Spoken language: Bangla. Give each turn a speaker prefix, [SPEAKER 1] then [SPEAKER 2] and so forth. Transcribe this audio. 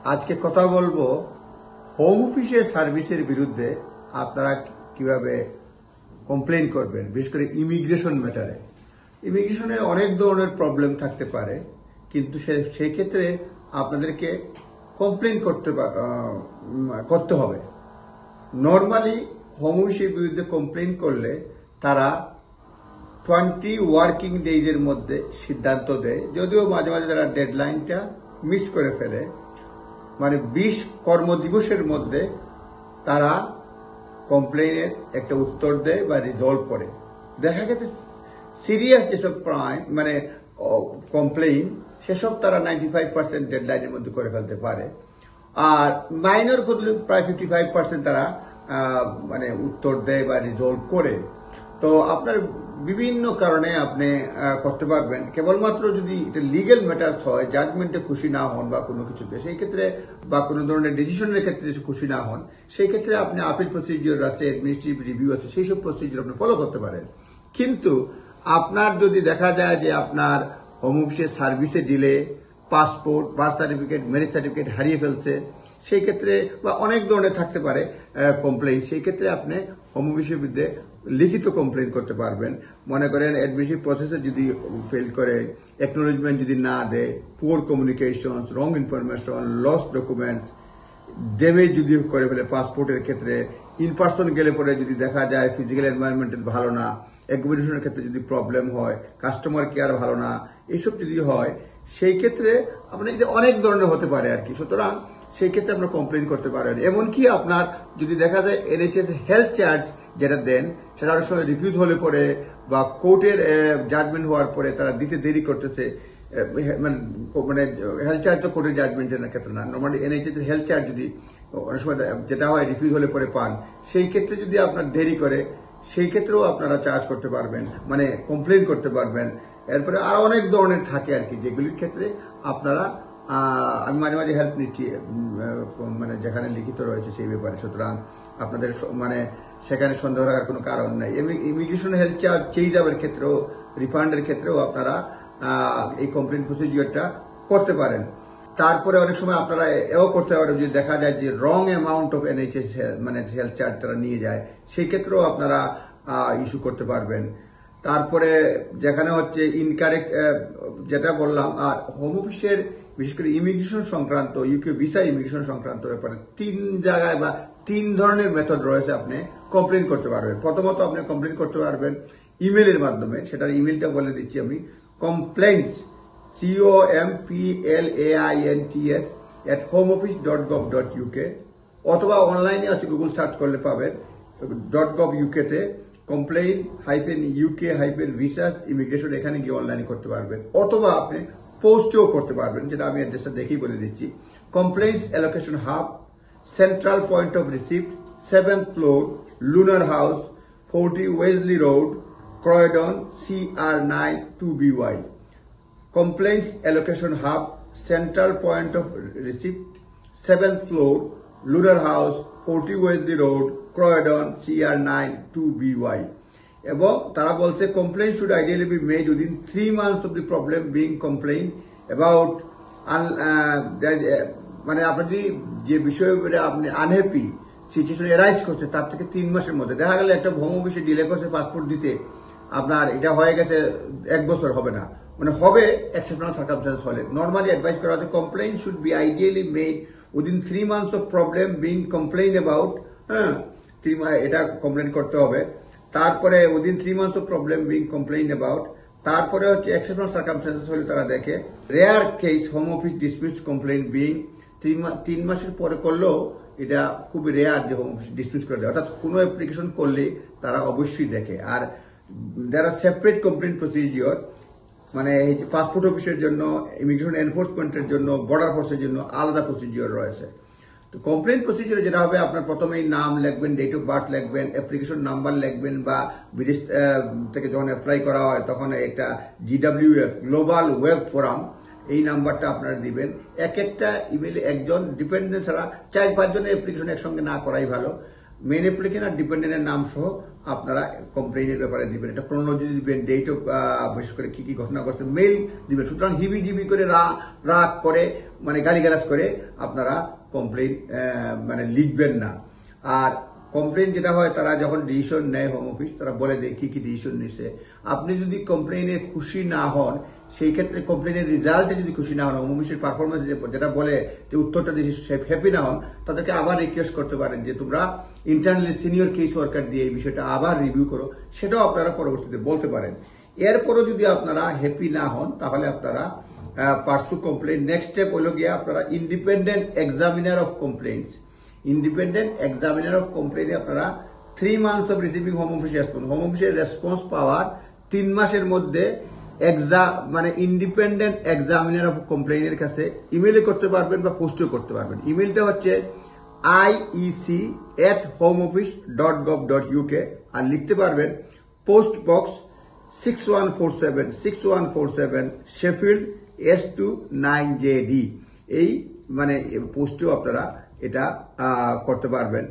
[SPEAKER 1] আজকে কথা বলবো হোম অফিসের সার্ভিসের বিরুদ্ধে আপনারা কিভাবে কমপ্লেইন করবেন, বিশেষ করে ইমিগ্রেশন ম্যাটারে। ইমিগ্রেশনে অনেক ধরনের প্রবলেম থাকতে পারে, কিন্তু সেই ক্ষেত্রে আপনাদেরকে কমপ্লেইন করতে হবে। নর্মালি হোম অফিসের বিরুদ্ধে কমপ্লেইন করলে তারা 20 ওয়ার্কিং ডেজের মধ্যে সিদ্ধান্ত দেয়, যদিও মাঝে মাঝে তারা ডেডলাইনটা মিস করে ফেলে। মানে 20 কর্মদিবসের মধ্যে তারা কমপ্লেইনের একটা উত্তর দেয় বা রিজলভ করে। দেখা গেছে সিরিয়াস যেসব ক্রাইম মানে কমপ্লেইন, সেসব তারা 95% ডেডলাইনের মধ্যে করে ফেলতে পারে। আর মাইনর গুলো প্রায় 55% তারা মানে উত্তর দেয় বা রিজলভ করে। তো আপনার বিভিন্ন কারণে আপনি করতে পারবেন। কেবলমাত্র যদি এটা লিগেল ম্যাটার্স হয়, জাজমেন্টে খুশি না হন বা কোনো কিছুতে, সেই ক্ষেত্রে বা কোনো ধরনের ডিসিশনের ক্ষেত্রে খুশি না হন, সেই ক্ষেত্রে আপনি আপিল প্রসিডিওর আছে, অ্যাডমিনিস্ট্রেটিভ রিভিউ আছে, সেই সব প্রসিডিওর আপনি ফলো করতে পারেন। কিন্তু আপনার যদি দেখা যায় যে আপনার হোম অফিসের সার্ভিসে delay, passport, birth certificate, marriage certificate হারিয়ে ফেলছে, সেই ক্ষেত্রে বা অনেক ধরনের থাকতে পারে কমপ্লেইন, সেই ক্ষেত্রে আপনি হোম অফিসের বিরুদ্ধে লিখিত কমপ্লেইন করতে পারবেন। মনে করেন অ্যাডমিনিস্ট্রেটিভ প্রসেসে যদি ফেল করে, অ্যাকনোলেজমেন্ট যদি না দেয়, poor communication, wrong information, loss documents, damage যদি করে ফেলে পাসপোর্টের ক্ষেত্রে, ইন পার্সন গেলে পরে যদি দেখা যায় ফিজিক্যাল এনভায়রনমেন্ট ভালো না, অ্যাকোমোডেশনের ক্ষেত্রে যদি প্রবলেম হয়, কাস্টমার কেয়ার ভালো না, এইসব যদি হয়, সেই ক্ষেত্রে আপনার অনেক ধরনের হতে পারে আর কি। সুতরাং সেই ক্ষেত্রে আপনার কমপ্লেইন করতে পারেন। এমনকি আপনার যদি দেখা যায় NHS হেলথ চার্জ যেটা দেন, সেটা অনেক সময় রিফিউজ হলে পরে বা কোর্টের জাজমেন্ট হওয়ার পরে তারা দিতে দেরি করতেছে, মানে হেলথ চার্জ তো কোর্টের জাজমেন্টের ক্ষেত্রে না, নর্মালি NHS এর হেলথ চার্জ যদি অনেক সময় যেটা হয় রিফিউজ হলে পরে পান, সেই ক্ষেত্রে যদি আপনার দেরি করে, সেই ক্ষেত্রেও আপনারা চার্জ করতে পারবেন, মানে কমপ্লেইন করতে পারবেন। এরপরে আরো অনেক ধরনের থাকে আর কি, যেগুলির ক্ষেত্রে আপনারা আমি মাঝে মাঝে হেল্প নিচ্ছি, মানে যেখানে লিখিত রয়েছে সেই ব্যাপারে। সুতরাং আপনাদের মানে সেখানে সন্দেহ রাখার কোনো কারণ নাই। ইমিগ্রেশন হেলথ চার্জ চেঞ্জ আপের ক্ষেত্রেও, রিফান্ডের ক্ষেত্রেও আপনারা এই কমপ্লেইন প্রসিডিওরটা করতে পারেন। তারপরে অনেক সময় আপনারা এও করতে পারেন, যদি দেখা যায় যে রং অ্যামাউন্ট অফ NHS মানে হেলথ চার্জ তারা নিয়ে যায়, সেই ক্ষেত্রেও আপনারা ইস্যু করতে পারবেন। তারপরে যেখানে হচ্ছে ইনকারেক্ট যেটা বললাম, আর হোম অফিসের বিশেষ করে ইমিগ্রেশন সংক্রান্ত, ইউকে ভিসা ইমিগ্রেশন সংক্রান্ত ব্যাপারে 3 জায়গায় বা 3 ধরনের মেথড রয়েছে আপনি কমপ্লেইন করতে পারবেন। প্রথমত আপনি কমপ্লেইন করতে পারবেন ইমেলের মাধ্যমে। সেটার ইমেলটা বলে দিচ্ছি আমি, complaints complaints@homeoffice.gov.uk, অথবা অনলাইনে আছে, গুগল সার্চ করলে পাবেন .gov.uk তে complaint-uk-visas immigration, এখানে গিয়ে অনলাইনে করতে পারবেন। অথবা আপনি পোস্টেও করতে পারবেন, যেটা আমি অ্যাড্রেসটা দেখেই বলে দিচ্ছি। Complaints allocation hub, central point of receipt, 7th floor, Lunar House, 40 Wellesley road, Croydon, CR9 2BY। Complaints allocation hub, central point of receipt, 7th floor, Lunar House, 40 Wellesley road, Croydon, CR9 2BY। এবং তারা বলছে complain should ideally be made within 3 months of the problem being complain about. মানে আপনি যদি যে বিষয়ের উপরে আপনি আনহ্যাপি সিচুয়েশন এরাইজ করছে, তার থেকে 3 মাসের মধ্যে। দেখা গেল একটা হোম অফিসে ডিলে করছে পাসপোর্ট দিতে, আপনার এটা হয়ে গেছে 1 বছর, হবে না, মানে হবে এক্সেপশনাল সার্কামস্টেন্স হলে। নর্মালি অ্যাডভাইস করা হচ্ছে complain should be ideally made within 3 months of problem being complain about. হ্যাঁ, এটা কমপ্লেইন করতে হবে। তারপরে within 3 months of problem being complain about. তারপরে হচ্ছে এক্সেপশনাল সার্কামস্টেন্সেস হলে তারা দেখে rare case home office dismiss complain being 3 মাসের পরে করলেও এটা খুব রেয়ার যে হোম অফিস ডিসমিস করে দেয়। অর্থাৎ কোনো অ্যাপ্লিকেশন করলে তারা অবশ্যই দেখে। আর যারা সেপারেট কমপ্লেইন প্রসিডিওর, মানে এই পাসপোর্ট অফিসের জন্য, ইমিগ্রেশন এনফোর্সমেন্টের জন্য, বর্ডার ফোর্সের জন্য আলাদা প্রসিডিওর রয়েছে। তো কমপ্লেইন প্রসিডিওরে যেটা হবে, আপনার প্রথমেই নাম লিখবেন, ডেট অফ বার্থ লিখবেন, অ্যাপ্লিকেশন নাম্বার লিখবেন, বা বিদেশ থেকে যখন অ্যাপ্লাই করা হয় তখন একটা GWF গ্লোবাল ওয়েব ফোরাম, এই নাম্বারটা আপনারা দিবেন। একটা ইমেলে একজন ডিপেন্ডেন্ট ছাড়া 4-5 জনের অ্যাপ্লিকেশন একসঙ্গে না করাই ভালো। মেন অ্যাপ্লিকেন্ট আর ডিপেন্ডেন্টের নাম সহ আপনারা কমপ্লেইনের ব্যাপারে দিবেন। এটা ক্রোনোলজি দিবেন, ডেট অফ বিশেষ করে কি কি ঘটনা ঘটছে, মেইল দিবেন। সুতরাং হিবি জিবি করে রাগ করে মানে গালিগালাজ করে আপনারা কমপ্লেন মানে লিখবেন না। আর কমপ্লেন যেটা হয়, তারা যখন ডিসিশন নেয় হোম অফিস, তারা বলে দেয় কি কি ডিসিশন নিছে। আপনি যদি কমপ্লেনে খুশি না হন, সেই ক্ষেত্রে কমপ্লেনের রেজাল্টে যদি খুশি না হন, হোম অফিসের পারফরমেন্স যেটা বলে যে উত্তরটা দিয়েছে হ্যাপি না হন, তাদেরকে আবার রিকোয়েস্ট করতে পারেন যে তোমরা ইন্টারনালি সিনিয়র কেস ওয়ার্কার দিয়ে এই বিষয়টা আবার রিভিউ করো, সেটাও আপনারা পরবর্তীতে বলতে পারেন। এরপরও যদি আপনারা হ্যাপি না হন, তাহলে আপনারা পার্সু কমপ্লেন। নেক্সট স্টেপ হলো গিয়ে আপনারা independent examiner of complaints. Independent examiner of কমপ্লেনে আপনারা 3 months অফ receiving Home Office response, Home অফিসের রেসপন্স পাওয়ার 3 মাসের মধ্যে মানে ইন্ডিপেন্ডেন্ট এক্সামিনার অফ কমপ্লেনের কাছে ইমেইলে করতে পারবেন বা পোস্টও করতে পারবেন। ইমেইলটা হচ্ছে iec@homeoffice.gov.uk আর লিখতে পারবেন post box 6147 Sheffield S2 9JD। এই মানে পোস্টেও আপনারা এটা করতে পারবেন।